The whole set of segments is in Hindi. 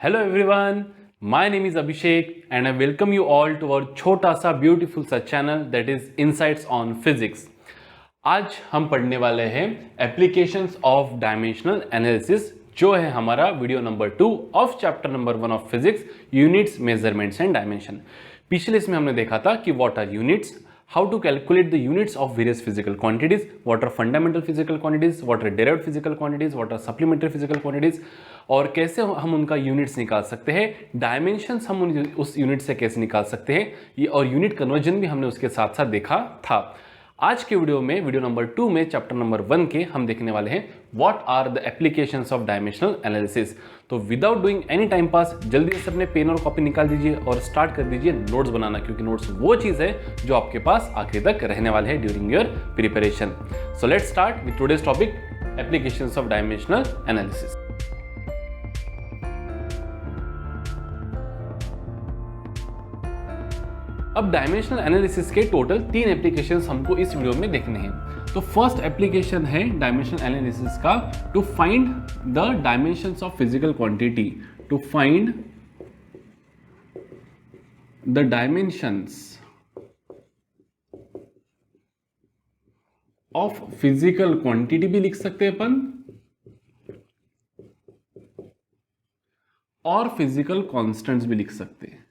Hello everyone, my name is Abhishek and I welcome you all to our छोटा सा beautiful सा channel that is Insights on Physics। आज हम पढ़ने वाले हैं Applications of Dimensional Analysis, जो है हमारा video number 2 of chapter number 1 of physics, units, measurements and dimension. पिछले इसमें हमने देखा था कि what are units, how to calculate the units of various physical quantities, what are fundamental physical quantities, what are derived physical quantities, what are supplementary physical quantities, और कैसे हम उनका यूनिट्स निकाल सकते हैं, डायमेंशंस हम उस यूनिट से कैसे निकाल सकते हैं, ये और यूनिट कन्वर्जन भी हमने उसके साथ साथ देखा था। आज के वीडियो में, वीडियो नंबर 2 में, चैप्टर नंबर 1 के हम देखने वाले हैं what are the applications of dimensional analysis. तो without doing any time pass जल्दी से अपने पेन और कॉपी निकाल दीजिए और स्टार्ट कर दीजिए नोट्स बनाना, क्योंकि नोट्स वो चीज़ है जो आपके पास आखिर तक रहने वाले हैं during your preparation. So let's start with today's topic, applications of dimensional analysis. अब डायमेंशनल एनालिसिस के टोटल 3 एप्लीकेशंस हमको इस वीडियो में देखने हैं। तो फर्स्ट एप्लीकेशन है डायमेंशनल एनालिसिस का to find the dimensions of physical quantity, to find the dimensions of physical quantity भी लिख सकते हैं अपन, और फिजिकल कांस्टेंट्स भी लिख सकते हैं।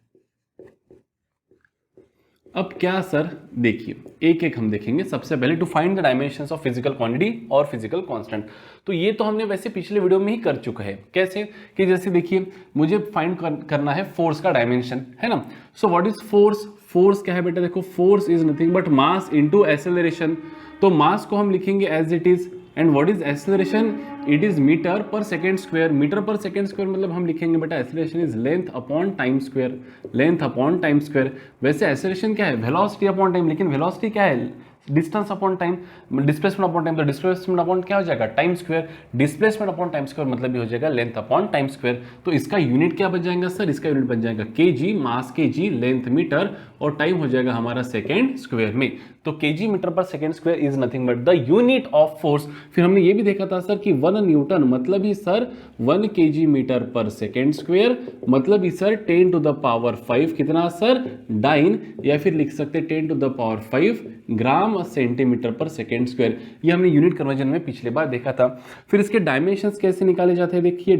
अब क्या सर, देखिए एक एक हम देखेंगे। सबसे पहले to find the dimensions of physical quantity और फिजिकल कांस्टेंट। तो ये तो हमने वैसे पिछले वीडियो में ही कर चुका है। कैसे कि जैसे देखिए, मुझे फाइंड करना है फोर्स का डायमेंशन, है ना। So what is force? Force क्या है बेटा? देखो, force is nothing but mass into acceleration. तो मास को हम लिखेंगे as it is, and what is acceleration? It is metre per second square. Metre per second square मतलब हम लिखेंगे बेटा acceleration is length upon time square, length upon time square. वैसे एक्सेलरेशन क्या है? वेलोसिटी अपॉन टाइम, लेकिन वेलोसिटी क्या है? Distance upon time, displacement upon time. तो डिस्प्लेसमेंट अपॉन क्या हो जाएगा? Time square. Displacement upon time square मतलब भी हो जाएगा लेंथ अपॉन टाइम स्क्वायर। तो इसका यूनिट क्या बन जाएगा सर? इसका यूनिट बन जाएगा केजी, मास केजी, लेंथ मीटर, और टाइम हो जाएगा हमारा सेकेंड स्क्वायर में। तो KG metre per second square is nothing but the unit of force. फिर हमने ये भी देखा था सर कि 1 न्यूटन मतलब ही sir 1 KG metre per second square, मतलब ही सर 10 टू द पावर 5 कितना सर? डाइन, या फिर लिख सकते 10 to the power 5 gram centimetre per second square. ये हमने यूनिट कन्वर्जन में पिछले बार देखा था। फिर इसके डायमेंशंस कैसे निकाले जाते हैं? देखिए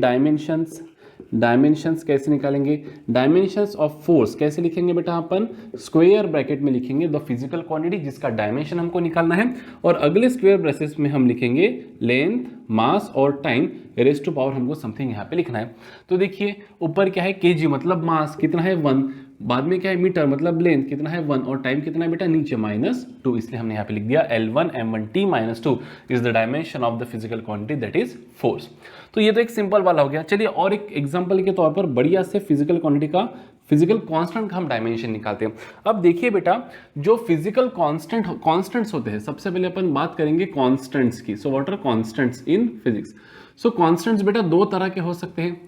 डायमेंशंस कैसे निकालेंगे? डायमेंशंस ऑफ फोर्स कैसे लिखेंगे बेटा? अपन स्क्वायर ब्रैकेट में लिखेंगे द फिजिकल क्वांटिटी जिसका डायमेंशन हमको निकालना है, और अगले स्क्वायर ब्रैकेट्स में हम लिखेंगे लेंथ, मास और टाइम रेज़ टू पावर हमको समथिंग यहाँ पे लिखना है। तो देखिए, ऊपर क्या है? केजी मतलब मास कितना है? 1। बाद में क्या है? मीटर मतलब लेंथ कितना है? 1, और टाइम कितना है बेटा? नीचे -2, इसलिए हमने यहाँ पे लिख दिया L1 m1t -2 is the dimension of the physical quantity that is force. तो ये तो एक सिंपल वाला हो गया। चलिए और एक एग्जांपल के तौर पर बढ़िया से फिजिकल क्वांटिटी का, फिजिकल कांस्टेंट का हम डायमेंशन निकालते हैं। अब देखिए बेटा, जो फिजिकल कांस्टेंट्स होते हैं, सबसे पहले अपन बात करेंगे कांस्टेंट्स की। So what are constants in physics? So constants बेटा 2 तरह के हो सकते हैं।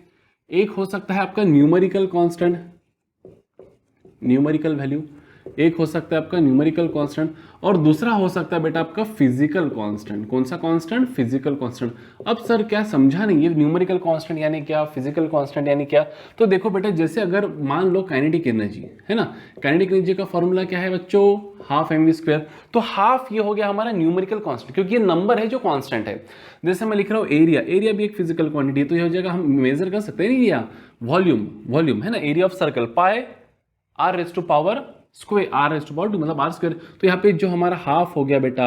एक हो सकता है आपका न्यूमेरिकल कांस्टेंट, न्यूमेरिकल वैल्यू, एक हो सकता है आपका न्यूमेरिकल कांस्टेंट, और दूसरा हो सकता है बेटा आपका फिजिकल कांस्टेंट। कौन सा कांस्टेंट? Physical constant. अब सर क्या समझा नहीं, ये न्यूमेरिकल कांस्टेंट यानी क्या, फिजिकल कांस्टेंट यानी क्या? तो देखो बेटा, जैसे अगर मान लो काइनेटिक एनर्जी है ना, काइनेटिक एनर्जी का फॉर्मूला क्या है बच्चों? Half mv²। तो हाफ ये हो गया हमारा न्यूमेरिकल कांस्टेंट, क्योंकि ये नंबर है जो कांस्टेंट है। जैसे मैं लिख रहा हूँ एरिया, एरिया भी एक फिजिकल क्वांटिटी है, तो ये हो जाएगा, हम मेजर कर सकते हैं एरिया। वॉल्यूम है ना, area of circle pi r raise to power square, r raise to power 2 मतलब आर स्क्वायर। तो यहाँ पे जो हमारा हाफ हो गया बेटा,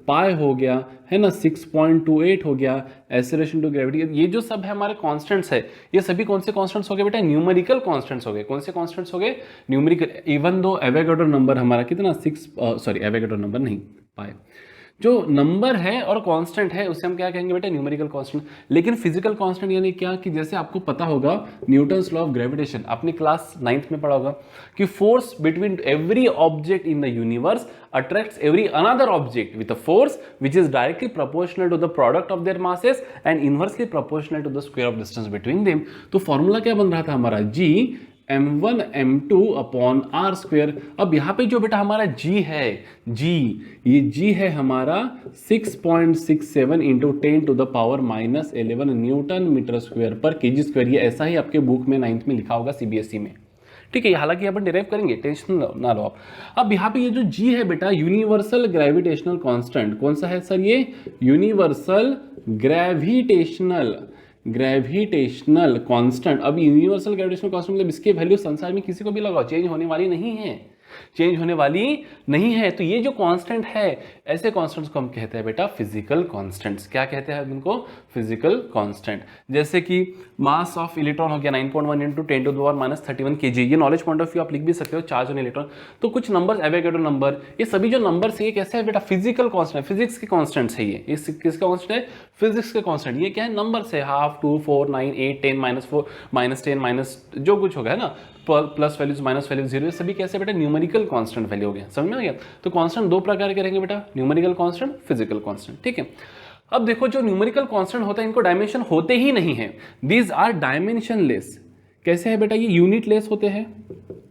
पाई हो गया, है ना, 6.28 हो गया, एक्सेलरेशन टू ग्रेविटी, ये जो सब है हमारे कांस्टेंट्स है, ये सभी कौन से कांस्टेंट्स हो गए बेटा? न्यूमेरिकल कांस्टेंट्स हो गए। कौन से कांस्टेंट्स हो गए? Numerical. Even though Avogadro number हमारा कितना एवोगाड्रो नंबर नहीं, पाई जो नंबर है और कांस्टेंट है उसे हम क्या कहेंगे बेटा? Numerical constant. लेकिन फिजिकल कांस्टेंट यानी क्या? कि जैसे आपको पता होगा न्यूटन्स लॉ ऑफ ग्रेविटेशन, आपने क्लास 9th में पढ़ा होगा कि force between every object in the universe attracts every another object with a force which is directly proportional to the product of their masses and inversely proportional to the square of distance between them। तो फॉर्मूला क्या बन रहा था हमारा? G m1 m2 upon r square. अब यहाँ पे जो बेटा हमारा g है, ये g है हमारा 6.67 इंटू 10⁻⁻11 न्यूटन मीटर स्क्वायर पर केजी स्क्वायर। ये ऐसा ही आपके बुक में 9th में लिखा होगा सीबीएसई में, ठीक है। हालांकि यहाँ पर डिराइव करेंगे, टेंशन ना लो आप। अब यहाँ पे ये जो g है बेटा यूनिवर्सल ग्रेविटेशनल कांस्टेंट, कौन सा है सर? ये यूनिवर्सल ग्रेविटेशनल कांस्टेंट। अब यूनिवर्सल ग्रेविटेशनल कांस्टेंट मतलब इसकी वैल्यू संसार में किसी को भी लगाओ चेंज होने वाली नहीं है, तो ये जो कांस्टेंट है, ऐसे कांस्टेंट्स को हम कहते हैं बेटा फिजिकल कांस्टेंट्स। क्या कहते हैं उनको? Physical constant. जैसे कि मास ऑफ इलेक्ट्रॉन हो गया 9.1 इंटू 10⁻31 kg, ये नॉलेज पॉइंट ऑफ व्यू आप लिख भी सकते हो, चार्ज ऑन इलेक्ट्रॉन। तो कुछ नंबर, एवोगाड्रो नंबर, ये सभी जो नंबर्स है ये कैसे है बेटा? फिजिकल कांस्टेंट, फिजिक्स के कांस्टेंट्स है ये। किसका कांस्टेंट है? फिजिक्स के कांस्टेंट। ये क्या है? नंबर्स है, 1/2, 2, 4, 9, 8, 10, -4, -10, माइनस जो कुछ होगा है ना, plus values minus values zero, सभी कैसे बेटा? न्यूमेरिकल कांस्टेंट वैल्यू हो गया। समझ में आ गया? तो कांस्टेंट दो प्रकार के रहेंगे बेटा, न्यूमेरिकल कांस्टेंट, फिजिकल कांस्टेंट, ठीक है। अब देखो जो न्यूमेरिकल कांस्टेंट होता है इनको डायमेंशन होते ही नहीं है, दीज आर डायमेंशनलेस। कैसे है बेटा? ये यूनिट लेस होते हैं।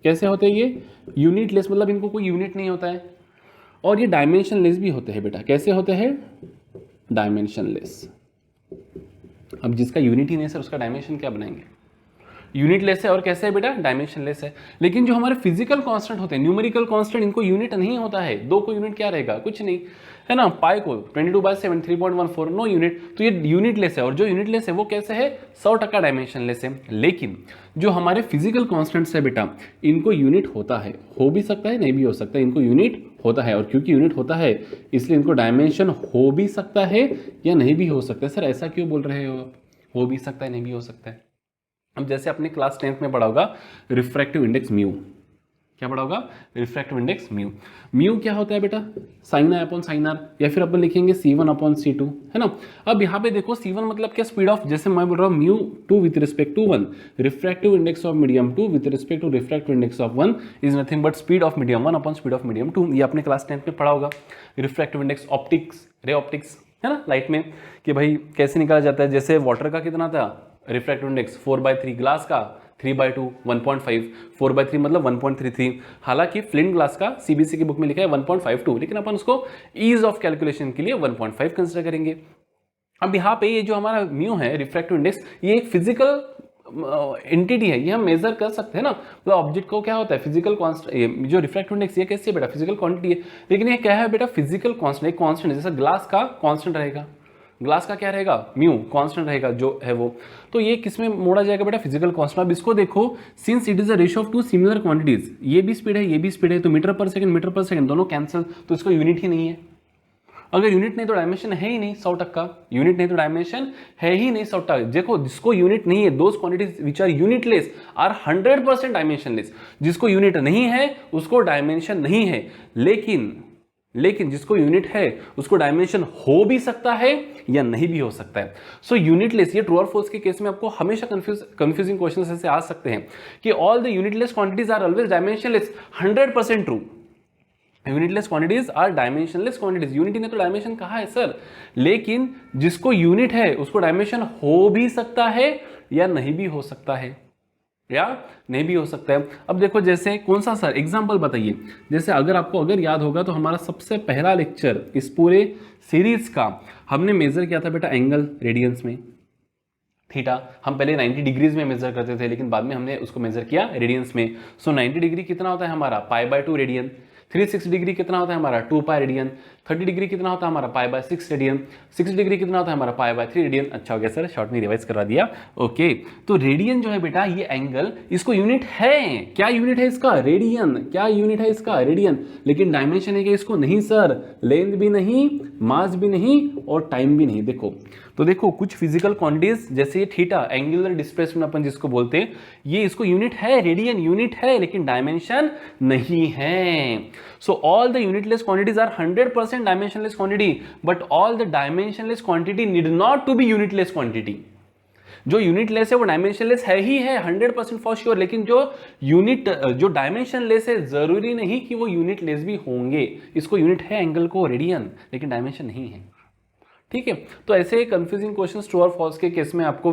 कैसे होते हैं ये? यूनिट लेस, मतलब इनको कोई यूनिट नहीं होता है। और ये डायमेंशन लेस भी होते हैं बेटा। कैसे होते हैं? Dimension less. अब जिसका यूनिट ही नहीं है उसका डायमेंशन क्या बनाएंगे? यूनिट लेस है। और कैसे है बेटा? डायमेंशन लेस है। लेकिन जो हमारे फिजिकल कांस्टेंट होते हैं, न्यूमेरिकल कांस्टेंट, इनको यूनिट नहीं होता है। दो को यूनिट क्या रहेगा? कुछ नहीं, है ना। पाई को 22/7 3.14, नो यूनिट, तो ये यूनिट लेस है। और जो यूनिट लेस है वो कैसे है? 100% डायमेंशन लेस है। लेकिन जो हमारे फिजिकल कांस्टेंट्स है बेटा, इनको यूनिट होता है, हो भी सकता है नहीं भी हो सकता है, इनको यूनिट होता है। और क्योंकि यूनिट होता है इसलिए इनको डायमेंशन हो भी सकता है या नहीं भी हो सकता है। सर ऐसा क्यों बोल रहे हो आप? हो भी सकता है, नहीं भी हो सकता है। अब जैसे आपने क्लास 10th में पढ़ा होगा रिफ्रैक्टिव इंडेक्स म्यू। क्या पढ़ा होगा? Refractive index mu. म्यू क्या होता है बेटा? Sine i upon sine r, या फिर अपन लिखेंगे C1 अपॉन C2, है ना। अब यहाँ पे देखो C1 मतलब क्या? स्पीड ऑफ, जैसे मैं बोल रहा हूँ mu 2 with respect to 1, refractive index of medium 2 with respect to refractive index of 1 is nothing but speed of medium 1 upon speed of medium 2। ये आपने क्लास 10th में पढ़ा होगा। Refractive index optics, ray optics, है ना, लाइट में, कि भाई कैसे निकाला जाता है। जैसे वाटर का कितना था रिफ्रैक्टिव इंडेक्स? 4/3, ग्लास का 3/2 1.5, 4/3 मतलब 1.33। हालांकि फ्लिंट ग्लास का सीबीएसई की बुक में लिखा है 1.52, लेकिन अपन उसको ईज ऑफ कैलकुलेशन के लिए 1.5 कंसिडर करेंगे। अब यहाँ पे ये जो हमारा म्यू है रिफ्रैक्टिव इंडेक्स, ये एक फिजिकल एंटिटी है, ये हम मेजर कर सकते हैं ना। मतलब ऑब्जेक्ट को क्या होता है? Physical constant. जो रिफ्रैक्टिव इंडेक्स ये कैसे है बेटा? फिजिकल क्वांटिटी है। लेकिन ये क्या है बेटा? फिजिकल कांस्टेंट, एक कांस्टेंट। जैसे ग्लास का कांस्टेंट रहेगा, ग्लास का क्या रहेगा? म्यू कांस्टेंट रहेगा जो है वो। तो ये किसमें मोड़ा जाएगा बेटा? Physical constant. अब इसको देखो, since it is a ratio of two similar quantities, ये भी स्पीड है ये भी स्पीड है, तो मीटर पर सेकंड दोनों कैंसिल, तो इसको यूनिट ही नहीं है। अगर यूनिट नहीं तो डायमेंशन है ही नहीं 100%। यूनिट नहीं तो डायमेंशन है ही नहीं 100%। देखो जिसको यूनिट नहीं है, those quantities which are unitless are 100% dimensionless. जिसको यूनिट नहीं है उसको डायमेंशन नहीं है। लेकिन जिसको यूनिट है उसको डायमेंशन हो भी सकता है या नहीं भी हो सकता है। सो यूनिटलेस, ये ट्रू और फॉल्स के केस में आपको हमेशा कंफ्यूजिंग क्वेश्चन ऐसे आ सकते हैं कि all the unitless quantities are always dimensionless. 100% true, unitless quantities are dimensionless quantities. यूनिटी ने तो डायमेंशन कहा है सर, लेकिन जिसको यूनिट है उसको डायमेंशन हो भी सकता है या नहीं भी हो सकता है, अब देखो जैसे कौन सा सर एग्जांपल बताइए। जैसे अगर याद होगा तो हमारा सबसे पहला लेक्चर इस पूरे सीरीज का हमने मेजर किया था बेटा एंगल रेडियंस में, थीटा। हम पहले 90 डिग्रीज में मेजर करते थे, लेकिन बाद में हमने उसको मेजर किया रेडियंस में। सो 90 डिग्री कितना होता है हमारा? π/2 रेडियन। 360 डिग्री कितना होता है हमारा? 2π रेडियन। 30 डिग्री कितना होता है हमारा? π/6 रेडियन। 60 डिग्री कितना होता है हमारा? π/3 रेडियन। अच्छा हो गया सर, शॉर्ट में रिवाइज करवा दिया। ओके, तो रेडियन जो है बेटा ये एंगल, इसको यूनिट है। क्या यूनिट है इसका? रेडियन। क्या यूनिट है इसका? रेडियन। लेकिन डायमेंशन है क्या इसको? नहीं सर, लेंथ भी नहीं, मास भी नहीं और टाइम भी नहीं। देखो कुछ फिजिकल क्वांटिटीज जैसे ये थीटा, एंगुलर डिस्प्लेसमेंट अपन जिसको बोलते हैं, ये इसको यूनिट है, रेडियन यूनिट है, लेकिन डायमेंशन नहीं है। So all the unitless quantities are 100% dimensionless quantity, but all the dimensionless quantity need not to be unitless quantity. जो यूनिटलेस है वो डायमेंशनलेस है ही है 100% फॉर श्योर, लेकिन जो डायमेंशनलेस है जरूरी नहीं कि वो यूनिटलेस भी होंगे। इसको यूनिट है एंगल को रेडियन, लेकिन डायमेंशन नहीं है। ठीक है। तो ऐसे कंफ्यूजिंग क्वेश्चंस ट्रू और फॉल्स के केस में आपको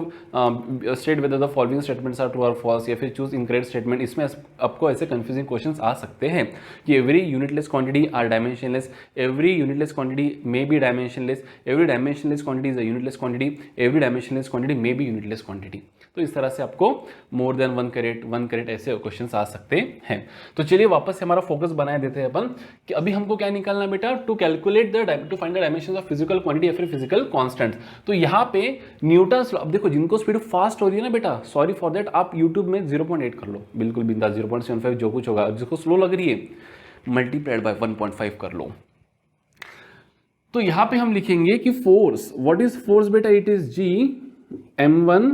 state whether the following statements are true और फॉल्स या फिर चूज इनकरेक्ट स्टेटमेंट, इसमें आपको ऐसे कंफ्यूजिंग क्वेश्चंस आ सकते हैं कि every unitless quantity are dimensionless, every unitless quantity may be dimensionless, every dimensionless quantity is a unitless quantity, every dimensionless quantity may be unitless quantity. तो इस तरह से आपको मोर देन वन कैरेट ऐसे क्वेश्चंस आ सकते हैं। तो चलिए वापस से हमारा फोकस बनाए देते हैं अपन कि अभी हमको क्या निकालना है बेटा, to calculate to find the dimensions of physical quantity या फिर फिजिकल कांस्टेंट। तो यहाँ पे न्यूटन, अब देखो जिनको स्पीड फास्ट हो रही है ना बेटा, सॉरी फॉर दैट, आप यूट्यूब में 0.8 कर लो, बिल्कुल बिंदास 0.75 जो कुछ होगा। जिसको स्लो लग रही है मल्टीप्लाइड बाय 1.5 कर लो। तो यहां पे हम लिखेंगे कि फोर्स, व्हाट इज फोर्स बेटा, it is G m1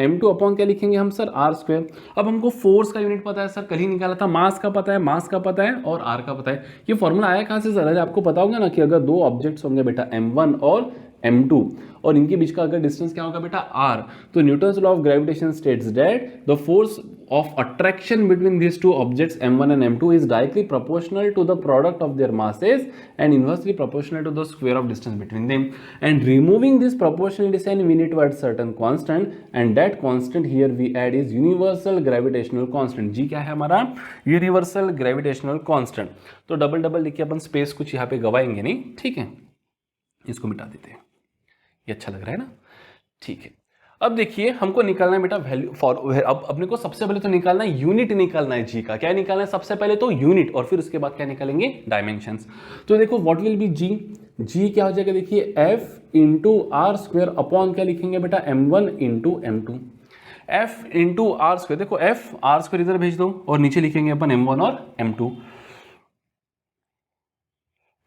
m2 upon क्या लिखेंगे हम सर, आर स्क्वायर। अब हमको फोर्स का यूनिट पता है सर, कल ही निकाला था, मास का पता है और आर का पता है। ये फॉर्मूला आया कहां से सर, अरे आपको पता होगा ना कि अगर दो ऑब्जेक्ट्स होंगे बेटा m1 और m2 और इनके बीच का अगर डिस्टेंस क्या होगा बेटा r, तो Newton's law of gravitation states that the force of attraction between these two objects m1 and m2 is directly proportional to the product of their masses and inversely proportional to the square of distance between them, and removing this proportionality sign we need to add certain constant, and that constant here we add is universal gravitational constant। जी क्या है हमारा, यूनिवर्सल ग्रेविटेशनल कांस्टेंट। तो डबल डबल लिख के अपन स्पेस कुछ यहाँ पे गवाएंगे नहीं, ठीक है, इसको मिटा देते हैं, ये अच्छा लग रहा है ना, ठीक है। अब देखिए हमको निकालना है बेटा वैल्यू फॉर, अब अपने को सबसे पहले तो निकालना है यूनिट, निकालना है जी का। क्या निकालना है सबसे पहले तो यूनिट, और फिर उसके बाद क्या निकालेंगे, डायमेंशंस। तो देखो what will be G, G क्या हो जाएगा देखिए f into r square upon क्या लिखेंगे बेटा, m1 into m2, f into r square. देखो f आर स्क्वायर इधर भेज दो और नीचे लिखेंगे अपन m1 और m2।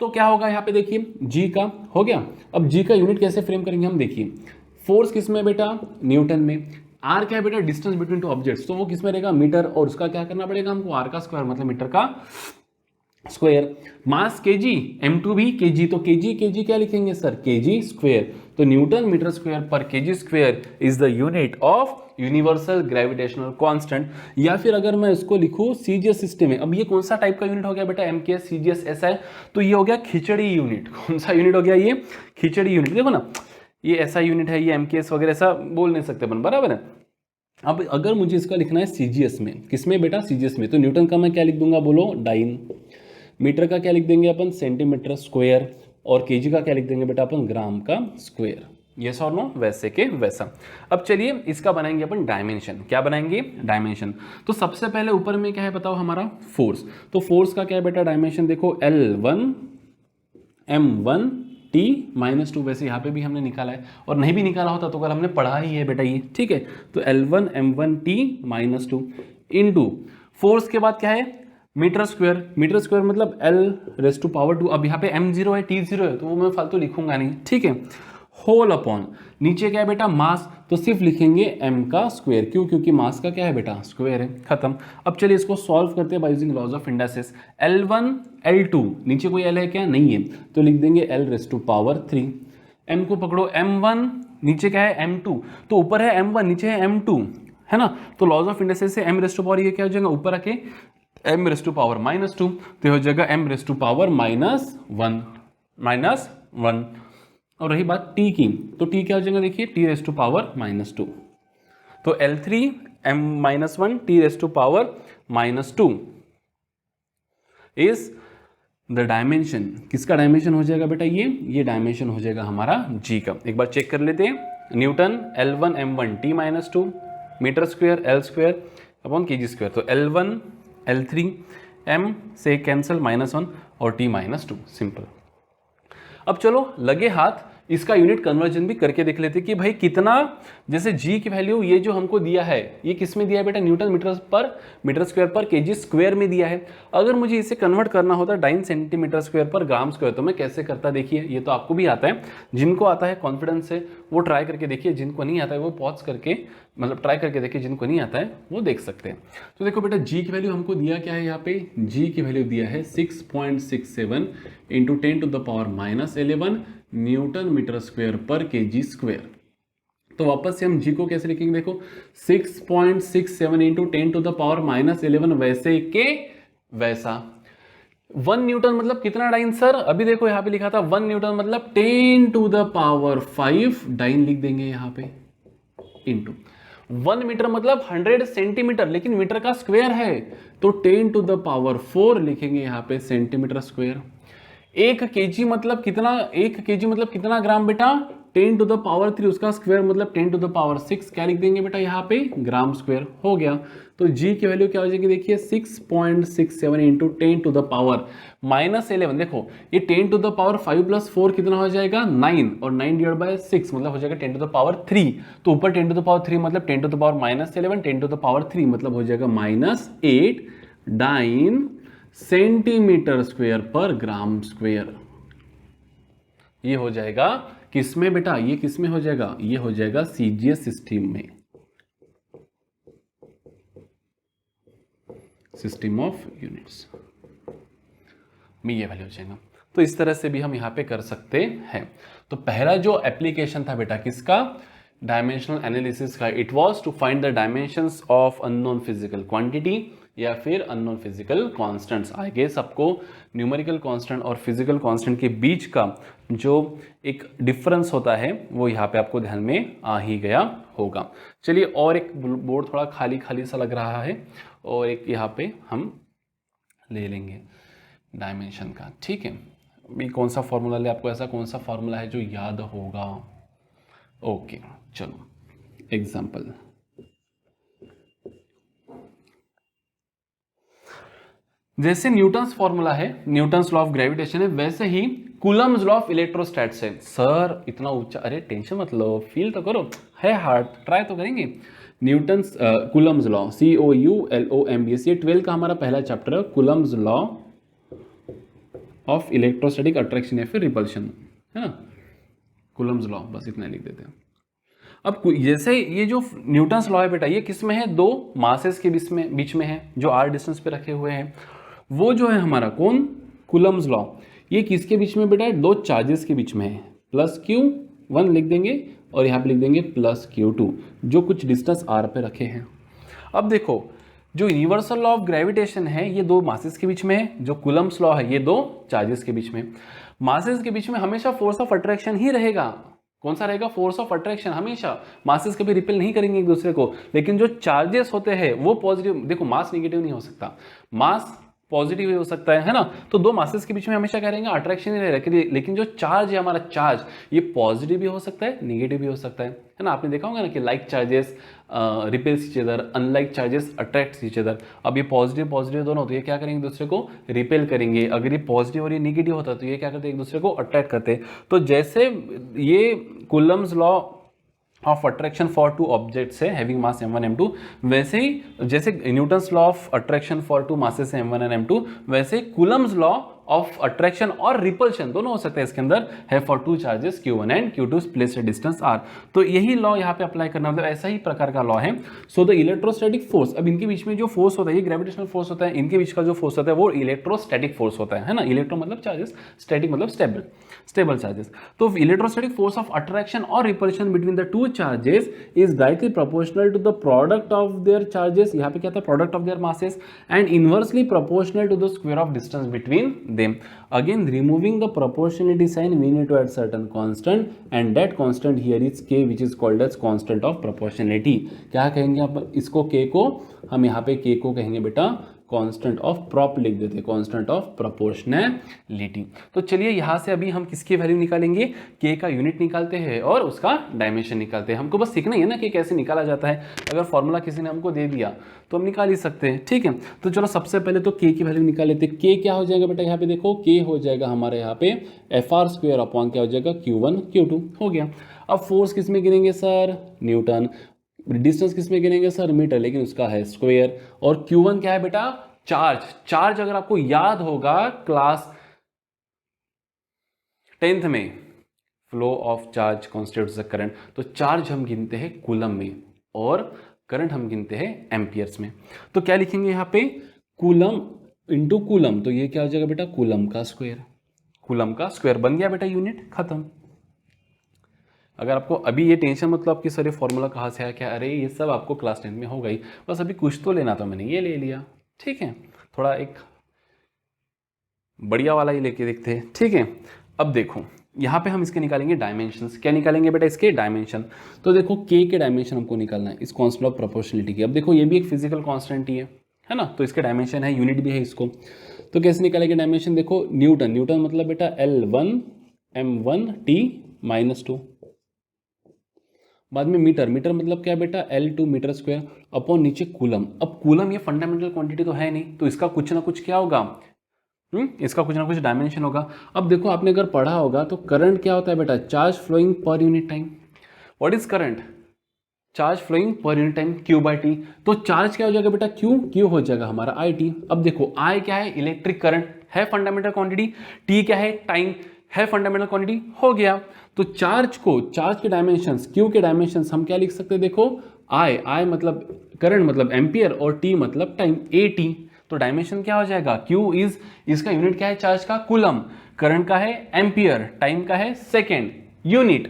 तो क्या होगा यहाँ पे देखिए, g का हो गया। अब g का यूनिट कैसे फ्रेम करेंगे हम, देखिए फोर्स किस में बेटा, न्यूटन में, आर क्या है बेटा, डिस्टेंस बिटवीन टू ऑब्जेक्ट्स, तो वो किस में रहेगा, मीटर, और उसका क्या करना पड़ेगा हमको, आर का स्क्वायर मतलब मीटर का स्क्वायर। मास केजी, m2 भी केजी, तो केजी क्या लिखेंगे सर, केजी स्क्वायर। तो न्यूटन मीटर स्क्वायर पर KG square is the unit of universal gravitational constant. या फिर अगर मैं इसको लिखूं सीजीएस सिस्टम में, अब ये कौन सा टाइप का यूनिट हो गया बेटा, एमकेएस सीजीएस ऐसा है, तो ये हो गया खिचड़ी यूनिट। कौन सा यूनिट हो गया ये, खिचड़ी यूनिट। देखो ना ये ऐसा यूनिट है, ये एमकेएस वगैरह ऐसा बोल नहीं सकते अपन, बराबर है। अब अगर मुझे इसका लिखना है सीजीएस में, किसमें बेटा, सीजीएस में, तो न्यूटन का मैं क्या लिख दूंगा बोलो, डाइन। मीटर का क्या लिख देंगे अपन, सेंटीमीटर स्क्वायर, और केजी का क्या लिख देंगे बेटा अपन, ग्राम का स्क्वायर। यस और नो, वैसे के वैसा। अब चलिए इसका बनाएंगे अपन डायमेंशन। क्या बनाएंगे, डायमेंशन। तो सबसे पहले ऊपर में क्या है बताओ, हमारा फोर्स। तो फोर्स का क्या है बेटा डायमेंशन, देखो L1 M1 T -2, वैसे यहाँ पे भी हमने निकाला है, और नहीं भी निकाला होता तो कल हमने पढ़ा ही है बेटा ये, ठीक है। तो L1 M1 T -2 into force के बाद क्या है, मीटर स्क्वायर। मीटर स्क्वायर मतलब L⁻²। अब यहाँ पे M0 है, T0 है, तो वो मैं फालतू लिखूंगा नहीं, ठीक है। होल अपॉन नीचे क्या है बेटा, मास, तो सिर्फ लिखेंगे m का स्क्वायर। क्यों, क्योंकि मास का क्या है बेटा, स्क्वायर है, खत्म। अब चलिए इसको सॉल्व करते हैं by using laws of indices. L1 L2, नीचे कोई L है क्या, नहीं है, तो लिख देंगे L⁻3। m को पकड़ो, M1 नीचे क्या है M2, तो ऊपर है M1 नीचे है M2, है ना। तो लॉज ऑफ इंडाइसेस से m⁻, ये क्या हो जाएगा, ऊपर आके m⁻², तो हो जाएगा m⁻⁻1। और रही बात t की, तो t क्या हो जाएगा देखिए, t⁻²। तो L3 m-1 t⁻² is the dimension. किसका डायमेंशन हो जाएगा बेटा, ये डायमेंशन हो जाएगा हमारा g का। एक बार चेक कर लेते हैं। Newton L1 m1 t-2, metre square L² upon KG square. तो L1 L3 m से कैंसिल -1 और t-2, सिंपल। अब चलो लगे हाथ इसका यूनिट कन्वर्जन भी करके देख लेते कि भाई कितना, जैसे g की वैल्यू ये जो हमको दिया है, ये किस में दिया है बेटा, न्यूटन मीटर स्क्वायर पर केजी स्क्वायर में दिया है। अगर मुझे इसे कन्वर्ट करना होता डाइन सेंटीमीटर स्क्वायर पर ग्राम स्क्वायर, तो मैं कैसे करता, देखिए ये तो आपको भी आता है, जिनको आता है कॉन्फिडेंस से वो ट्राई करके देखिए, जिनको नहीं आता है वो पॉज करके मतलब ट्राई करके देखिए, जिनको नहीं आता है वो देख सकते हैं। तो देखो बेटा g की वैल्यू हमको दिया क्या है, यहाँ पे g की वैल्यू दिया है 6.67 × 10⁻11 न्यूटन मीटर स्क्वायर पर केजी स्क्वायर। तो वापस से हम g को कैसे लिखेंगे, देखो 6.67 × 10⁻11 वैसे के वैसा। 1 न्यूटन मतलब कितना डाइन सर? अभी देखो यहाँ पे लिखा था 1 न्यूटन मतलब 10 टू द पावर 5 डाइन लिख देंगे यहाँ पे, इंटू 1 मीटर मतलब 100 सेंटीमीटर, लेकिन मीटर का स्क्वायर है तो 10 टू द पावर 4 लिखेंगे यहाँ पे सेंटीमीटर स्क्वायर। 1 केजी मतलब कितना, 1 केजी मतलब कितना ग्राम बेटा? 10 टू द पावर 3, उसका स्क्वायर मतलब 10 टू द पावर 6, क्या लिख देंगे बेटा यहाँ पे? ग्राम स्क्वायर हो गया। तो जी की वैल्यू क्या हो जाएगी देखिए 6.67 इंटू 10 टू द पावर -11। देखो ये 10 टू द पावर 5 प्लस 4 कितना हो जाएगा? 9, और 9 डिवाइड बाय 6 मतलब हो जाएगा 10 टू द पावर 3। तो ऊपर 10 टू द पावर 3 मतलब 10 to the power -11, 10 to the power 3 मतलब हो जाएगा -8 डाइन सेंटीमीटर स्क्वायर पर ग्राम स्क्वायर। ये हो जाएगा किसमें बेटा? ये किसमें हो जाएगा? ये हो जाएगा सीजीएस सिस्टम में, सिस्टम ऑफ यूनिट्स में ये वैल्यू हो जाएगा। तो इस तरह से भी हम यहाँ पे कर सकते हैं। तो पहला जो एप्लीकेशन था बेटा किसका? डायमेंशनल एनालिसिस का। It was to find the dimensions of unknown physical quantity या फिर unknown physical constants. I guess आपको न्यूमेरिकल कांस्टेंट और फिजिकल कांस्टेंट के बीच का जो एक डिफरेंस होता है वो यहाँ पे आपको ध्यान में आ ही गया होगा। चलिए और एक बोर्ड थोड़ा खाली खाली सा लग रहा है, और एक यहाँ पे हम ले लेंगे डायमेंशन का, ठीक है। अभी कौन सा फॉर्मूला ले, आपको ऐसा कौन सा फॉर्मूला है जो याद होगा? ओके चलो एग्जाम्पल, जैसे न्यूटन्स फॉर्मूला है, न्यूटन्स लॉ ऑफ ग्रेविटेशन है, वैसे ही कूलम्स लॉ ऑफ इलेक्ट्रोस्टैट्स है। सर इतना ऊंचा, अरे टेंशन मत लो, फील तो करो, है हार्ड, ट्राई तो करेंगे। न्यूटन्स कूलम्स लॉ, COULOMBS, ये 12 का हमारा पहला चैप्टर है, Coulomb's law of electrostatic attraction या फिर रिपल्शन, है ना, कूलम्स लॉ, बस इतना लिख देते हैं। अब जैसे ये जो न्यूटन्स लॉ है बेटा, ये किस में है? दो मासेस के बीच में है, जो r डिस्टेंस पे रखे हुए हैं। वो जो है हमारा कौन? Coulomb's law. ये किसके बीच में बेटा है? दो चार्जेस के बीच में है। +Q1 लिख देंगे और यहाँ पे लिख देंगे +Q2, जो कुछ डिस्टेंस r पे रखे हैं। अब देखो जो यूनिवर्सल लॉ ऑफ ग्रेविटेशन है ये दो मासेस के बीच में है, जो कूलम्स लॉ है ये दो चार्जेस के बीच में। मासेस के बीच में हमेशा फोर्स ऑफ अट्रैक्शन ही रहेगा। कौन सा रहेगा? Force of attraction. हमेशा मासेस कभी रिपेल नहीं करेंगे एक दूसरे को, लेकिन जो चार्जेस होते हैं वो पॉजिटिव, देखो मास नेगेटिव नहीं हो सकता, मास पॉजिटिव हो सकता है ना। तो दो मासेस के बीच में हमेशा क्या रहेंगे? अट्रैक्शन ही रहेगा। लेकिन जो चार्ज है हमारा, चार्ज ये पॉजिटिव भी हो सकता है, नेगेटिव भी हो सकता है ना। आपने देखा होगा ना कि like charges repels each other, unlike charges attracts each other. अब ये पॉजिटिव पॉजिटिव दोनों, तो ये क्या करेंगे? एक दूसरे को रिपेल करेंगे। अगर ये पॉजिटिव और ये नेगेटिव होता तो ये क्या करते हैं? एक दूसरे को अट्रैक्ट करते हैं। तो जैसे ये Coulomb's law of attraction for two objects है हैविंग मास m1 m2, वैसे ही जैसे Newton's law of attraction for two masses है m1 एंड m2, वैसे कूलम्स लॉ ऑफ अट्रैक्शन और रिपल्शन दोनों हो सकते हैं इसके अंदर, है for two charges Q1 and Q2 placed distance r। तो यही लॉ यहाँ पे अप्लाई करना, मतलब ऐसा ही प्रकार का लॉ है। सो द इलेक्ट्रोस्टैटिक फोर्स, अब इनके बीच में जो फोर्स होता है ये ग्रेविटेशनल फोर्स होता है, इनके बीच का जो फोर्स होता है वो इलेक्ट्रोस्टैटिक फोर्स होता है ना। इलेक्ट्रो मतलब चार्जेस, स्टैटिक मतलब स्टेबल चार्जेस। तो इलेक्ट्रोस्टैटिक फोर्स ऑफ अट्रैक्शन और repulsion between the two charges is directly proportional to the product of their charges, यहाँ पे क्या था? Product of their masses, and inversely proportional to the square of distance between them. Again, removing the proportionality sign, we need to add certain constant, and that constant here is k, which is called as constant of proportionality. क्या कहेंगे आप इसको? k को हम यहाँ पे k को कहेंगे बेटा कांस्टेंट ऑफ प्रॉप लिख देते हैं, कांस्टेंट ऑफ प्रोपोर्शनैलिटी। तो चलिए यहाँ से अभी हम किसकी वैल्यू निकालेंगे? के का यूनिट निकालते हैं और उसका डायमेंशन निकालते हैं। हमको बस सीखना ही है ना कि कैसे निकाला जाता है। अगर फॉर्मूला किसी ने हमको दे दिया तो हम निकाल ही सकते हैं, ठीक है। तो चलो सबसे पहले तो के की वैल्यू निकाल लेते हैं। के क्या हो जाएगा बेटा? यहाँ पे देखो के हो जाएगा हमारे यहाँ पे FR² अपॉन क्या हो जाएगा? Q1 Q2 हो गया। अब फोर्स किस में गिनेंगे सर? न्यूटन। डिस्टेंस किस में गिनेंगे सर? मीटर, लेकिन उसका है स्क्वायर। और Q1 क्या है बेटा? चार्ज। चार्ज अगर आपको याद होगा क्लास 10th में, flow of charge constitutes the current, तो चार्ज हम गिनते हैं कूलम में और करंट हम गिनते हैं एम्पियर्स में। तो क्या लिखेंगे यहाँ पे? कूलम इंटू कूलम, तो ये क्या हो जाएगा बेटा? कूलम का स्क्वायर। कूलम का स्क्वायर बन गया बेटा यूनिट, खत्म। अगर आपको अभी ये टेंशन मतलब कि सर ये फॉर्मूला कहाँ से आया क्या, अरे ये सब आपको क्लास 10 में हो गई, बस अभी कुछ तो लेना था, मैंने ये ले लिया, ठीक है। थोड़ा एक बढ़िया वाला ही लेके देखते हैं, ठीक है। अब देखो यहाँ पे हम इसके निकालेंगे डायमेंशंस। क्या निकालेंगे बेटा? इसके डायमेंशन। तो देखो के के डायमेंशन हमको निकालना है इस कांस्टेंट ऑफ प्रोपोर्शनलिटी की। अब देखो ये भी एक फिजिकल कांस्टेंट ही है ना, तो इसके डायमेंशन है, यूनिट भी है इसको। तो कैसे निकालेंगे डायमेंशन? देखो न्यूटन, न्यूटन मतलब बेटा L1 M1 T-2। बाद में मीटर, मीटर मतलब क्या बेटा? L2 मीटर स्क्वायर अपॉन नीचे कूलम। अब कूलम ये फंडामेंटल क्वांटिटी तो है नहीं, तो इसका कुछ ना कुछ क्या होगा, इसका कुछ ना कुछ डायमेंशन होगा। अब देखो आपने अगर पढ़ा होगा तो करंट क्या होता है बेटा? Charge flowing per unit time. What is current? Charge flowing per unit time, Q by T. तो चार्ज क्या हो जाएगा बेटा? Q हो जाएगा हमारा IT। अब देखो I क्या है? इलेक्ट्रिक करंट है, फंडामेंटल क्वांटिटी। T क्या है? टाइम है, फंडामेंटल क्वांटिटी। हो गया। तो चार्ज के डायमेंशंस, Q के डायमेंशंस हम क्या लिख सकते हैं? देखो I मतलब करंट मतलब एम्पियर और T मतलब टाइम, AT। तो डायमेंशन क्या हो जाएगा? Q इज, इसका यूनिट क्या है चार्ज का? कूलम। करंट का है एम्पियर, टाइम का है सेकेंड, यूनिट।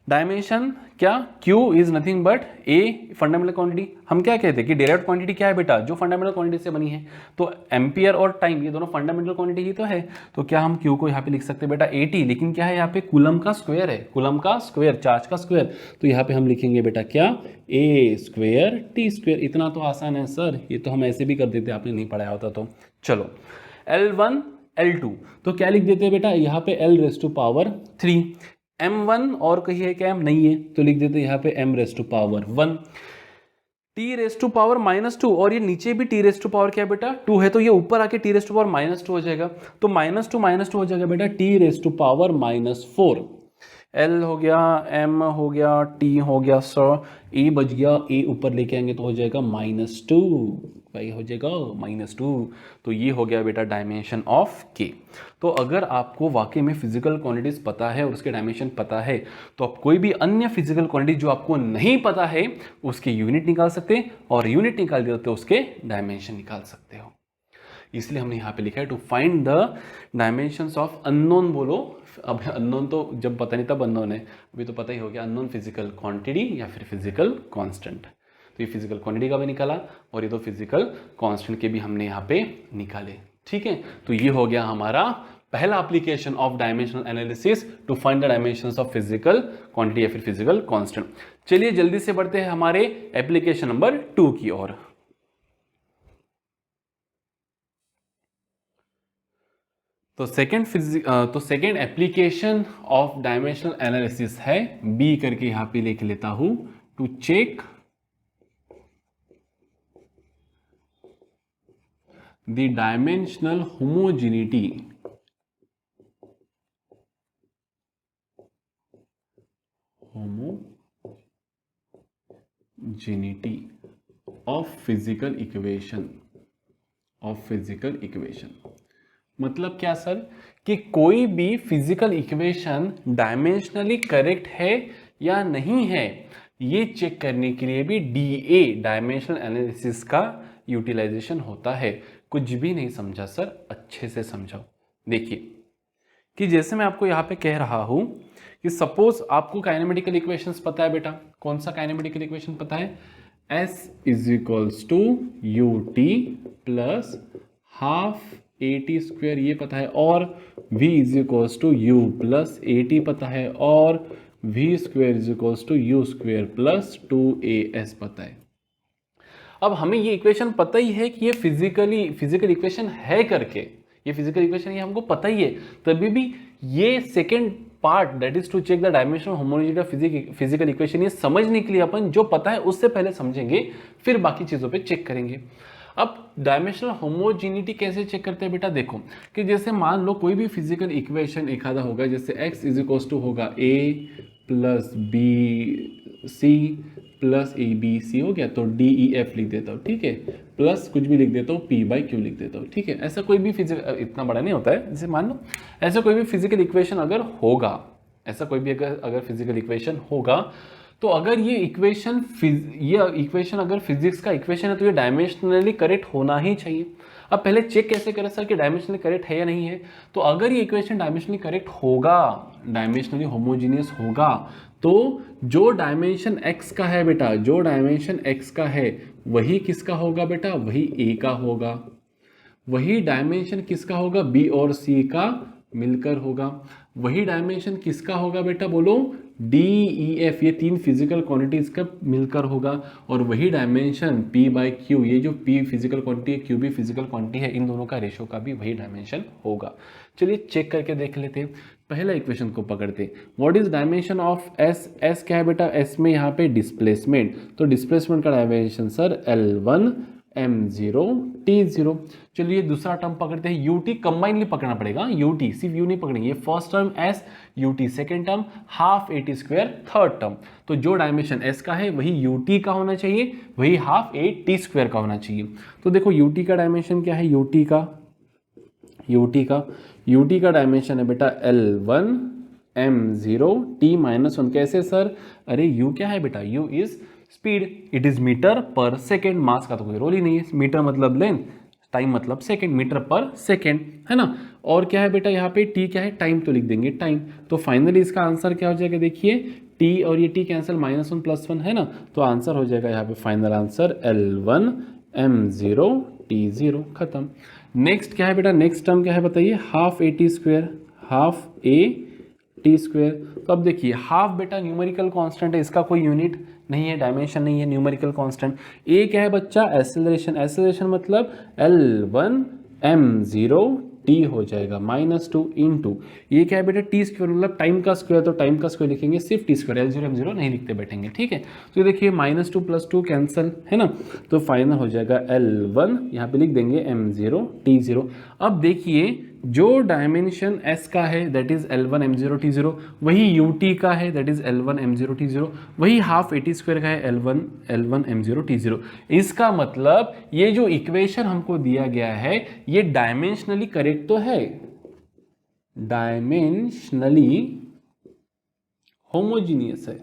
डायमेंशन क्या? Q is nothing but A fundamental quantity. हम क्या कहते हैं कि डायरेक्ट क्वांटिटी क्या है बेटा? जो फंडामेंटल क्वांटिटी से बनी है। तो एम्पियर और टाइम ये दोनों फंडामेंटल क्वांटिटी ही तो है। तो क्या हम Q को यहाँ पे लिख सकते हैं बेटा AT, लेकिन क्या है यहाँ पे? कूलम का स्क्वायर है, कूलम का स्क्वायर, चार्ज का स्क्वायर। तो यहाँ पे हम लिखेंगे बेटा क्या? A square T square. इतना तो आसान है सर, ये तो हम ऐसे भी कर देते, आपने नहीं पढ़ाया होता तो। चलो L1 L2 तो क्या लिख देते हैं बेटा? यहाँ पे L⁻3। M1 और कहीं है क्या? नहीं है, तो लिख देते हैं यहाँ पे M⁻1। T⁻⁻2 और ये नीचे भी T⁻ क्या बेटा? 2 है, तो ये ऊपर आके T⁻⁻2 हो जाएगा। तो -2 हो जाएगा बेटा T⁻⁻4। L हो गया, M हो गया, T हो गया सर, A बच गया, A ऊपर लेके आएंगे तो हो जाएगा -2 भाई, हो जाएगा -2। तो ये हो गया बेटा डायमेंशन ऑफ K। तो अगर आपको वाकई में फिजिकल क्वांटिटीज पता है और उसके डायमेंशन पता है, तो आप कोई भी अन्य फिजिकल क्वांटिटी जो आपको नहीं पता है उसके यूनिट निकाल सकते हैं, और यूनिट निकाल के तो उसके डायमेंशन निकाल सकते हो। इसलिए हमने यहाँ पे लिखा है to find the dimensions of unknown. बोलो अब अननोन तो जब पता नहीं तब अननोन है, अभी तो पता ही हो गया। अननोन फिजिकल क्वांटिटी या फिर फिजिकल कांस्टेंट। तो ये फिजिकल क्वांटिटी का भी निकाला और ये तो फिजिकल कांस्टेंट के भी हमने यहाँ पे निकाले, ठीक है। तो ये हो गया हमारा पहला application of dimensional analysis to find the dimensions of physical quantity या फिर फिजिकल कांस्टेंट। चलिए जल्दी से बढ़ते हैं हमारे एप्लीकेशन नंबर 2 की ओर। तो second application of dimensional analysis है बी करके यहां पे लिख लेता हूं, to check the dimensional homogeneity of physical equation. मतलब क्या सर? कि कोई भी फिजिकल इक्वेशन डायमेंशनली करेक्ट है या नहीं है, ये चेक करने के लिए भी डीए डायमेंशनल एनालिसिस का यूटिलाइजेशन होता है। कुछ भी नहीं समझा सर, अच्छे से समझाओ। देखिए कि जैसे मैं आपको यहाँ पे कह रहा हूं कि सपोज आपको काइनेमेटिकल इक्वेशंस पता है बेटा। कौन सा काइनेमेटिकल इक्वेशन पता है? S = ut plus half AT square, ये पता है, और V = U प्लस AT पता है, और V = U square plus 2AS पता है। अब हमें ये इक्वेशन पता ही है कि ये फिजिकल इक्वेशन है करके, ये फिजिकल इक्वेशन ये हमको पता ही है, तभी भी ये second part that is to check the dimensional homogeneity of physical equation, ये समझने के लिए अपन जो पता है उससे पहले समझेंगे, फिर बाकी चीजों पे चेक करेंगे। अब डायमेंशनल होमोजेनिटी कैसे चेक करते हैं बेटा? देखो कि जैसे मान लो कोई भी फिजिकल इक्वेशन एक आधा होगा, जैसे x = होगा a plus BC plus ABC हो गया, तो DEF लिख देता हूँ, ठीक है, प्लस कुछ भी लिख देता हूँ P/Q लिख देता हूँ, ठीक है। ऐसा कोई भी फिजिकल, इतना बड़ा नहीं होता है, जैसे मान लो ऐसा कोई भी फिजिकल इक्वेशन अगर होगा, ऐसा कोई भी अगर फिजिकल इक्वेशन होगा, तो अगर ये इक्वेशन अगर फिजिक्स का इक्वेशन है तो ये डायमेंशनली करेक्ट होना ही चाहिए। अब पहले चेक कैसे करें सर कि डायमेंशनली करेक्ट है या नहीं है? तो अगर ये इक्वेशन डायमेंशनली करेक्ट होगा, डायमेंशनली होमोजीनियस होगा, तो जो डायमेंशन x का है बेटा, जो डायमेंशन x का है वही किसका होगा बेटा? वही a का होगा। वही डायमेंशन किसका होगा, बी और सी का मिलकर होगा। वही डायमेंशन किसका होगा बेटा, बोलो, डी ई एफ, ये तीन फिजिकल क्वांटिटीज का मिलकर होगा। और वही डायमेंशन पी बाई क्यू, ये जो पी फिजिकल क्वांटिटी है, क्यू भी फिजिकल क्वांटिटी है, इन दोनों का रेशो का भी वही डायमेंशन होगा। चलिए चेक करके देख लेते हैं। पहला इक्वेशन को पकड़ते, what is dimension of S, S क्या है बेटा, एस में यहाँ पे डिस्प्लेसमेंट, तो डिस्प्लेसमेंट का dimension sir L1 M0 T0। चलिए दूसरा टर्म पकड़ते हैं, UT कंबाइनली पकड़ना पड़ेगा, UT सिर्फ U नहीं पकड़ेंगे, first term S, UT second term, half AT square third term. तो जो डायमेंशन S का है वही UT का होना चाहिए, वही हाफ AT स्क्वायर का होना चाहिए। तो देखो UT का डायमेंशन क्या है, UT का डायमेंशन है बेटा L1 M0 T-1। कैसे सर, अरे U क्या है बेटा, U is speed, it is metre per second, mass का तो कोई रोल ही नहीं है, मीटर मतलब लेंथ, टाइम मतलब सेकेंड, मीटर पर सेकेंड, है ना। और क्या है बेटा यहाँ पे, टी क्या है, टाइम, तो लिख देंगे टाइम। तो फाइनली इसका आंसर क्या हो जाएगा, देखिए टी और ये टी कैंसिल, -1 +1 है ना, तो आंसर हो जाएगा यहाँ पे final answer L1 M0 T0, खत्म। नेक्स्ट क्या है बेटा, नेक्स्ट टर्म क्या है बताइए, half AT square, half AT square. तो अब देखिए हाफ बेटा न्यूमेरिकल कांस्टेंट है, इसका कोई यूनिट नहीं है, डायमेंशन नहीं है, न्यूमेरिकल कांस्टेंट। ए क्या है बच्चा, एक्सेलरेशन, एक्सेलरेशन मतलब L1 M0 T हो जाएगा, -2 इंटू ये क्या है बेटा, टी स्क्वायर मतलब टाइम का स्क्वायर, तो टाइम का स्क्वायर लिखेंगे सिर्फ टी स्क्वायर, L0 M0 नहीं लिखते बैठेंगे, ठीक है। तो ये देखिए -2 + 2 कैंसिल, है ना, तो फाइनल हो जाएगा L1, यहाँ पे लिख देंगे M0 T0। अब देखिए जो डायमेंशन S का है that is L1 M0 T0, वही UT का है that is L1 M0 T0, वही हाफ AT स्क्वायर का है L1 M0 T0। इसका मतलब ये जो इक्वेशन हमको दिया गया है ये डायमेंशनली करेक्ट तो है, डायमेंशनली होमोजीनियस है,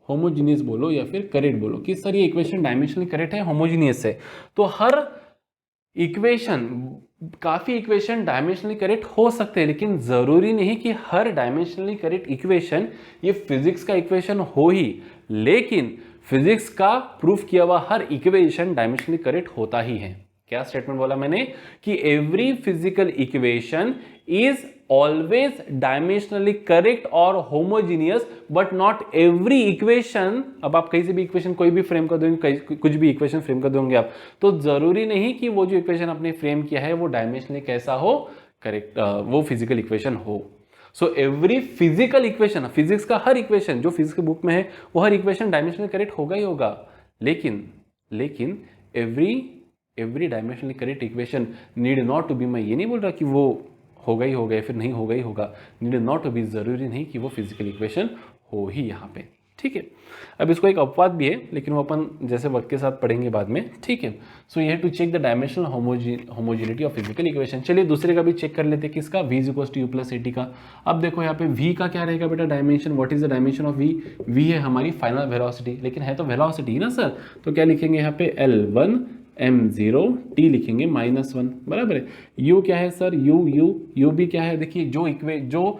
होमोजीनियस बोलो या फिर करेक्ट बोलो कि सर ये इक्वेशन डायमेंशनली करेक्ट है, होमोजीनियस है। तो हर इक्वेशन, काफी इक्वेशन डायमेंशनली करेक्ट हो सकते हैं, लेकिन जरूरी नहीं कि हर डायमेंशनली करेक्ट इक्वेशन ये फिजिक्स का इक्वेशन हो ही। लेकिन फिजिक्स का प्रूफ किया हुआ हर इक्वेशन डायमेंशनली करेक्ट होता ही है। क्या स्टेटमेंट बोला मैंने कि every physical equation is always dimensionally correct और homogeneous, but not every equation. अब आप कहीं से भी इक्वेशन कोई भी फ्रेम कर दोगे, कुछ भी इक्वेशन फ्रेम कर दोगे आप, तो जरूरी नहीं कि वो जो इक्वेशन आपने फ्रेम किया है वो डायमेंशनली कैसा हो, करेक्ट, वो फिजिकल इक्वेशन हो। So every physical equation, physics का हर इक्वेशन जो फिजिक्स की बुक में है वो हर इक्वेशन डायमेंशनली करेक्ट होगा ही होगा। लेकिन every dimensionally correct equation need not to be, मैं ये नहीं बोल रहा कि वो होगा ही होगा या फिर नहीं होगा ही होगा, नीड नॉट टू बी, जरूरी नहीं कि वो फिजिकल इक्वेशन हो ही यहाँ पे, ठीक है। अब इसको एक अपवाद भी है, लेकिन वो अपन जैसे वक्त के साथ पढ़ेंगे बाद में, ठीक है। सो ये to check the dimensional homogeneity of physical equation. चलिए दूसरे का भी चेक कर लेते हैं, किसका, v = u + at का। अब देखो यहाँ पे v का क्या रहेगा बेटा, dimension, what is the dimension of v, v है हमारी फाइनल वेलोसिटी, लेकिन है तो वेलोसिटी ना सर, तो क्या लिखेंगे यहाँ पे L1 M0 T लिखेंगे -1, बराबर है। U क्या है सर, U भी क्या है, देखिए जो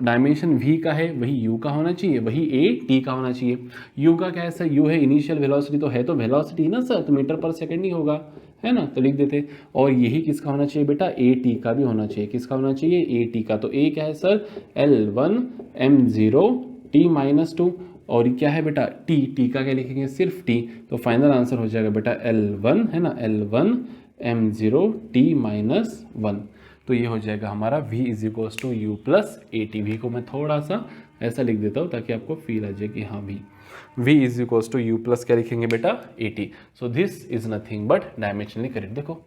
डायमेंशन v का है वही u का होना चाहिए, वही a t का होना चाहिए। u का क्या है सर, u है इनिशियल वेलोसिटी, तो है तो वेलोसिटी ना सर, तो मीटर पर सेकंड ही होगा, है ना, तो लिख देते। और यही किसका होना चाहिए बेटा, a t का भी होना चाहिए, किसका होना चाहिए, a t का। तो a क्या है सर, L1 M0 T -2, और क्या है बेटा, t का क्या लिखेंगे, सिर्फ t, तो फाइनल आंसर हो जाएगा बेटा L1, है ना, L1 M0 T -1। तो ये हो जाएगा हमारा v = u + at। v को मैं थोड़ा सा ऐसा लिख देता हूँ ताकि आपको फील आ जाए कि हाँ v = u + क्या लिखेंगे बेटा, at। So this is nothing but dimensionally correct. देखो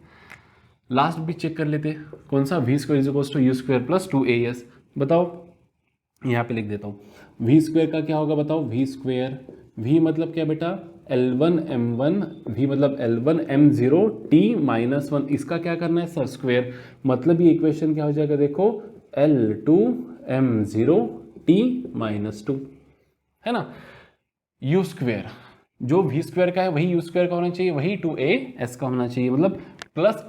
लास्ट भी चेक कर लेते हैं, कौन सा, v² = u² + 2as। बताओ, यहाँ पे लिख देता हूँ, v² का क्या होगा बताओ, v मतलब क्या बेटा, L1 M1, v मतलब L1 M0 T -1, इसका क्या करना है सर, स्क्वायर, मतलब ये इक्वेशन क्या हो जाएगा, देखो L2 M0 T -2, है ना। u², जो v² का है वही u² का होना चाहिए, वही 2as का होना चाहिए, मतलब प्लस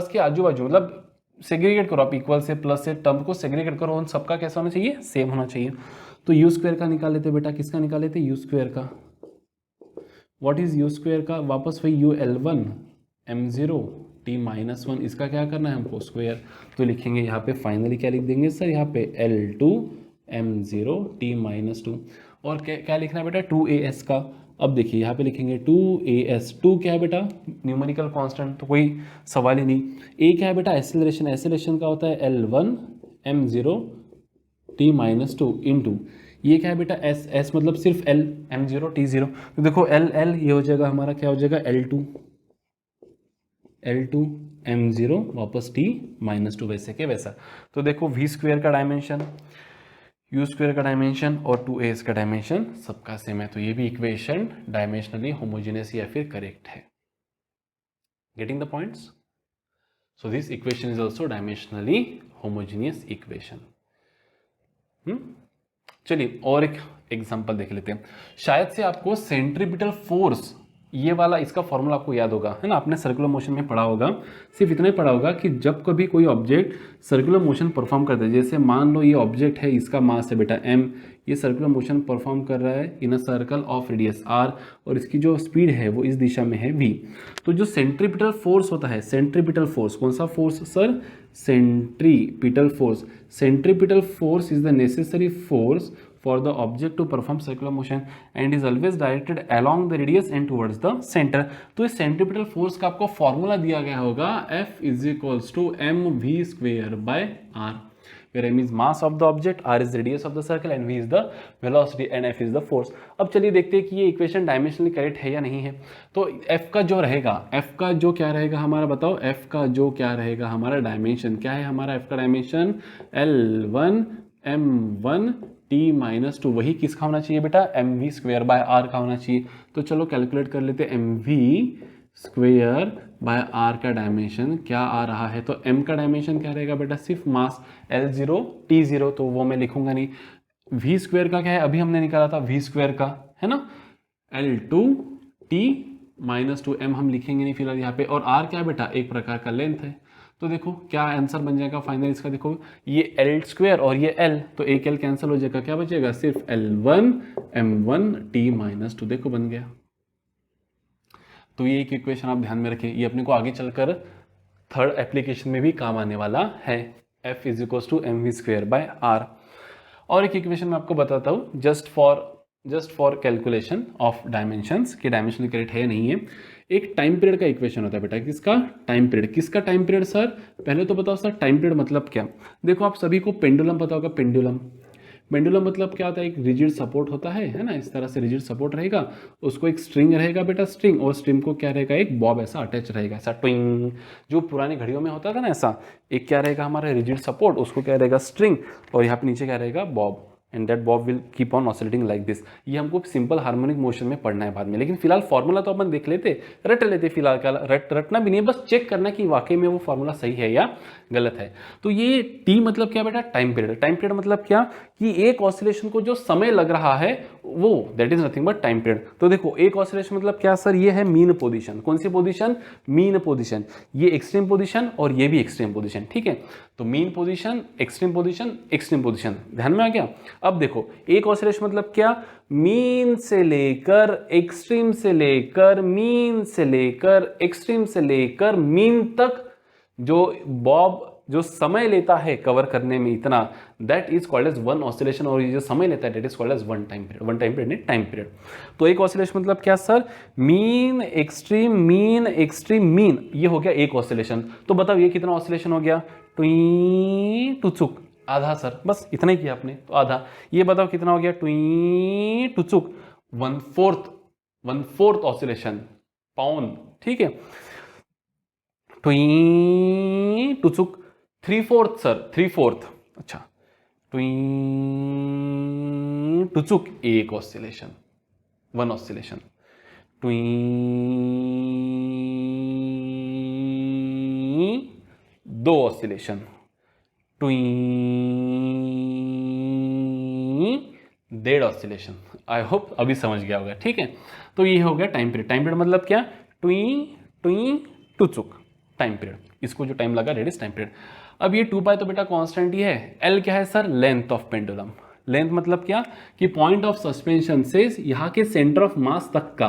के आजू बाजू, मतलब सेग्रीगेट करो आप, इक्वल से प्लस से टर्म को सेग्रीगेट करो, उन सबका कैसा होना चाहिए, सेम होना चाहिए। तो u² का निकाल लेते बेटा, किसका निकाल लेते, u² का। व्हाट इज u² का, वापस वही u L1 m0 t-1, इसका क्या करना है हमको स्क्वायर, तो लिखेंगे यहाँ पे फाइनली क्या लिख देंगे सर, यहाँ पे L2 m0 t-2, और क्या लिखना है बेटा 2as का। अब देखिए यहाँ पे लिखेंगे 2as, 2 क्या है बेटा न्यूमेरिकल कांस्टेंट, तो कोई सवाल ही नहीं। a क्या है बेटा एक्सेलरेशन, एक्सेलरेशन का होता है L1 m0 t-2 इंटू ये क्या है बेटा s मतलब सिर्फ l m0 t0, तो देखो l ये हो जाएगा हमारा क्या हो जाएगा L2 m0 वापस t-2 वैसे के वैसा। तो देखो v स्क्वायर का डायमेंशन, u स्क्वायर का डायमेंशन और 2as का डायमेंशन सबका सेम है, तो ये भी इक्वेशन डायमेंशनली होमोजेनियस या फिर करेक्ट है। Getting the points? So this equation is also dimensionally homogeneous equation. चलिए और एक एग्जांपल देख लेते हैं। शायद से आपको सेंट्रीपिटल फोर्स ये वाला इसका फॉर्मूला आपको याद होगा, है ना, आपने सर्कुलर मोशन में पढ़ा होगा। सिर्फ इतना ही पढ़ा होगा कि जब कभी कोई ऑब्जेक्ट सर्कुलर मोशन परफॉर्म करता है, जैसे मान लो ये ऑब्जेक्ट है, इसका मास है बेटा m, ये सर्कुलर मोशन परफॉर्म कर रहा है in a circle of radius r, और इसकी जो स्पीड है वो इस दिशा में है v। तो जो सेंट्रीपिटल फोर्स होता है, सेंट्रीपिटल फोर्स, कौन सा force sir, centripetal force. Centripetal force is the necessary force for the object to perform circular motion and is always directed along the radius and towards the center। तो इस सेंट्रीपिटल फोर्स का आपको फॉर्मूला दिया गया होगा F is equals to mv square by r, where m is mass of the object, r is radius of the circle and v is the velocity and f is the force। अब चलिए देखते हैं कि ये इक्वेशन डायमेंशनली करेक्ट है या नहीं है। तो f का जो रहेगा, f का जो क्या रहेगा हमारा, बताओ f का जो क्या रहेगा हमारा डायमेंशन, क्या है हमारा f का डायमेंशन, L1 m1 t-2, वही किसका होना चाहिए बेटा, mv स्क्वायर बाय r का होना चाहिए। तो चलो कैलकुलेट कर लेते हैं, mv स्क्वायर बाय r का डायमेंशन क्या आ रहा है। तो m का डायमेंशन क्या रहेगा बेटा, सिर्फ मास L0 t0, तो वो मैं लिखूंगा नहीं। v स्क्वायर का क्या है, अभी हमने निकाला था v स्क्वायर का, है ना, L2 t-2, m हम लिखेंगे नहीं फिलहाल यहाँ पे, और r क्या है बेटा, एक प्रकार का लेंथ है। तो देखो क्या आंसर बन जाएगा फाइनल इसका, देखो ये L स्क्वायर और ये L, तो एक L कैंसिल हो जाएगा, क्या बचेगा, सिर्फ L1 m1 t-2, देखो बन गया। तो ये एक इक्वेशन आप ध्यान में रखें, ये अपने को आगे चलकर थर्ड एप्लीकेशन में भी काम आने वाला है। F is equal to mv square by r। और एक इक्वेशन मैं आपको बताता हूँ just for calculation of dimensions, कि डायमेंशनली करेक्ट है या नहीं है। एक टाइम पीरियड का इक्वेशन होता है बेटा, किसका टाइम पीरियड, किसका टाइम पीरियड सर, पहले तो बताओ सर टाइम पीरियड मतलब क्या। देखो आप सभी को पेंडुलम पता होगा, पेंडुलम, पेंडुलम मतलब क्या होता है, एक रिजिड सपोर्ट होता है ना, इस तरह से रिजिड सपोर्ट रहेगा, उसको एक स्ट्रिंग रहेगा बेटा, स्ट्रिंग, और स्ट्रिंग को क्या रहेगा, एक बॉब ऐसा अटैच रहेगा, ऐसा ट्विंग, जो पुरानी घड़ियों में होता था ना ऐसा, एक क्या रहेगा हमारा रिजिड सपोर्ट, उसको क्या रहेगा स्ट्रिंग, और यहाँ पे नीचे क्या रहेगा Bob, and that Bob will keep on oscillating like this. ये हमको सिंपल हार्मोनिक मोशन में पढ़ना है बाद में, लेकिन फिलहाल फॉर्मूला तो अपन देख लेते, रट लेते फिलहाल, का रटना भी नहीं, बस चेक करना कि वाकई में वो फॉर्मूला सही है या गलत है। तो ये टी मतलब क्या बेटा, टाइम पीरियड। टाइम पीरियड मतलब क्या, कि एक ऑसिलेशन को जो समय लग रहा है वो, that is nothing but time period. तो देखो एक ऑसिलेशन मतलब क्या सर, ये है मीन पोजीशन, कौन सी पोजीशन, मीन पोजीशन, ये एक्सट्रीम पोजीशन और ये भी एक्सट्रीम पोजीशन, ठीक है। तो mean position, extreme position, extreme position, ध्यान में आ गया। अब देखो एक ऑसिलेशन मतलब क्या, मीन से लेकर एक्सट्रीम से लेकर मीन से लेकर एक्सट्रीम से लेकर मीन तक जो बॉब जो समय लेता है कवर करने में इतना, that is called as one oscillation, और ये जो समय लेता है that is called as one time period. One time period नहीं, टाइम पीरियड। तो एक ऑसिलेशन मतलब क्या सर, मीन एक्सट्रीम मीन, ये हो गया एक ऑसिलेशन। तो बताओ ये कितना ऑसिलेशन हो गया, ट्वी टुचुक, आधा सर, बस इतना ही किया आपने, तो आधा। ये बताओ कितना हो गया, ट्वी टुचुक, वन फोर्थ ऑसिलेशन, पाउंड, ठीक है। ट्वी टुचुक, 3/4 सर, 3/4, अच्छा, ट्वी टुचुक एक ऑसिलेशन, वन ऑसिलेशन, ट्वी दो ऑसिलेशन, ट्वी डेढ़ ऑसिलेशन। आई होप अभी समझ गया होगा, ठीक है। तो ये हो गया टाइम पीरियड। टाइम पीरियड मतलब क्या, ट्वी टुचुक टाइम पीरियड, इसको जो टाइम लगा दैट इज टाइम पीरियड। अब ये 2 पाई तो बेटा कांस्टेंट ही है। एल क्या है sir, length of pendulum. Length मतलब क्या, कि पॉइंट ऑफ सस्पेंशन से यहाँ के सेंटर ऑफ मास तक का,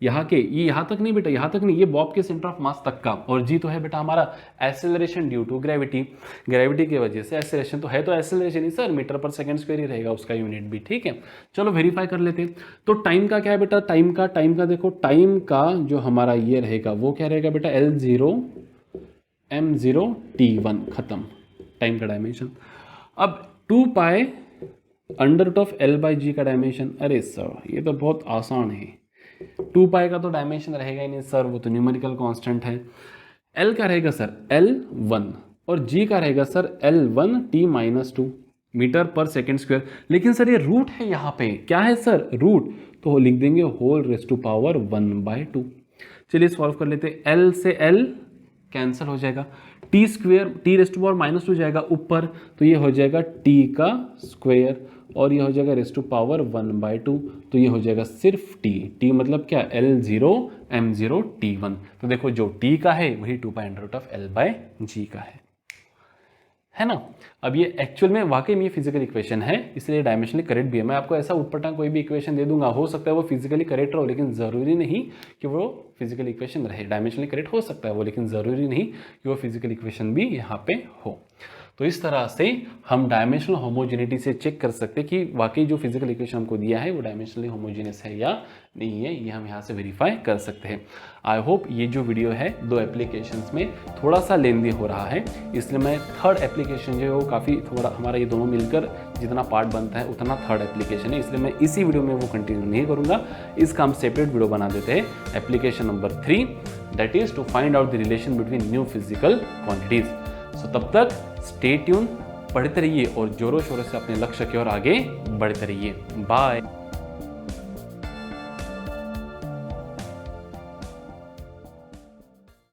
यहाँ के, ये यहाँ तक नहीं बेटा, यहाँ तक नहीं, ये बॉब के सेंटर ऑफ मास तक का, और जी तो है बेटा हमारा acceleration due to gravity, gravity की वजह से एक्सेलरेशन, तो है तो एक्सेलरेशन ही sir, metre per second square ही रहेगा उसका यूनिट भी, ठीक है। चलो वेरीफाई कर लेते हैं। तो टाइम का क्या है बेटा, टाइम का देखो, टाइम का जो हमारा ये रहेगा वो क्या रहेगा बेटा, L0 M0 T1, खत्म टाइम का डायमेंशन। अब 2 pi under root of L/G का डायमेंशन, अरे सर ये तो बहुत आसान है, 2 पाई का तो डायमेंशन रहेगा ही नहीं सर, वो तो न्यूमेरिकल कांस्टेंट है। L का रहेगा सर L1 और G का रहेगा sir L1T-2 metre per second square. लेकिन सर ये रूट है, यहाँ पे क्या है सर, रूट, तो लिख देंगे होल रेज टू पावर 1/2। चलिए सॉल्व कर लेते हैं। L से L कैंसिल हो जाएगा, T square, T raise to power -2 जाएगा ऊपर, तो ये हो जाएगा t का स्क्वायर, और ये हो जाएगा रेज टू पावर 1/2, तो ये हो जाएगा सिर्फ t मतलब क्या, L0 M0 T1। तो देखो जो t का है वही 2 pi under root of L/G का है ना। अब ये एक्चुअल में वाकई में ये फिजिकल इक्वेशन है, इसलिए डायमेंशनली करेक्ट भी है। मैं आपको ऐसा ऊटपटांग कोई भी इक्वेशन दे दूंगा, हो सकता है वो फिजिकली करेक्ट रहो, लेकिन ज़रूरी नहीं कि वो फिजिकल इक्वेशन रहे। डायमेंशनली करेक्ट हो सकता है वो, लेकिन ज़रूरी नहीं कि वो फिजिकल इक्वेशन भी यहाँ पे हो। तो इस तरह से हम डायमेंशनल होमोजेनिटी से चेक कर सकते हैं कि वाकई जो फिजिकल इक्वेशन हमको दिया है वो डायमेंशनली होमोजेनियस है या नहीं है, ये हम यहाँ से वेरीफाई कर सकते हैं। आई होप ये जो वीडियो है 2 एप्लीकेशंस में थोड़ा सा लेंदी हो रहा है, इसलिए मैं थर्ड एप्लीकेशन जो है वो काफ़ी थोड़ा, हमारा ये दोनों मिलकर जितना पार्ट बनता है उतना थर्ड एप्लीकेशन है, इसलिए मैं इसी वीडियो में वो कंटिन्यू नहीं करूँगा। इसका हम सेपरेट वीडियो बना देते हैं, application number 3, that is to find out the relation between new physical quantities. So तब तक स्टे ट्यून, पढ़ते रहिए और जोरों शोरों से अपने लक्ष्य की ओर आगे बढ़ते रहिए। बाय।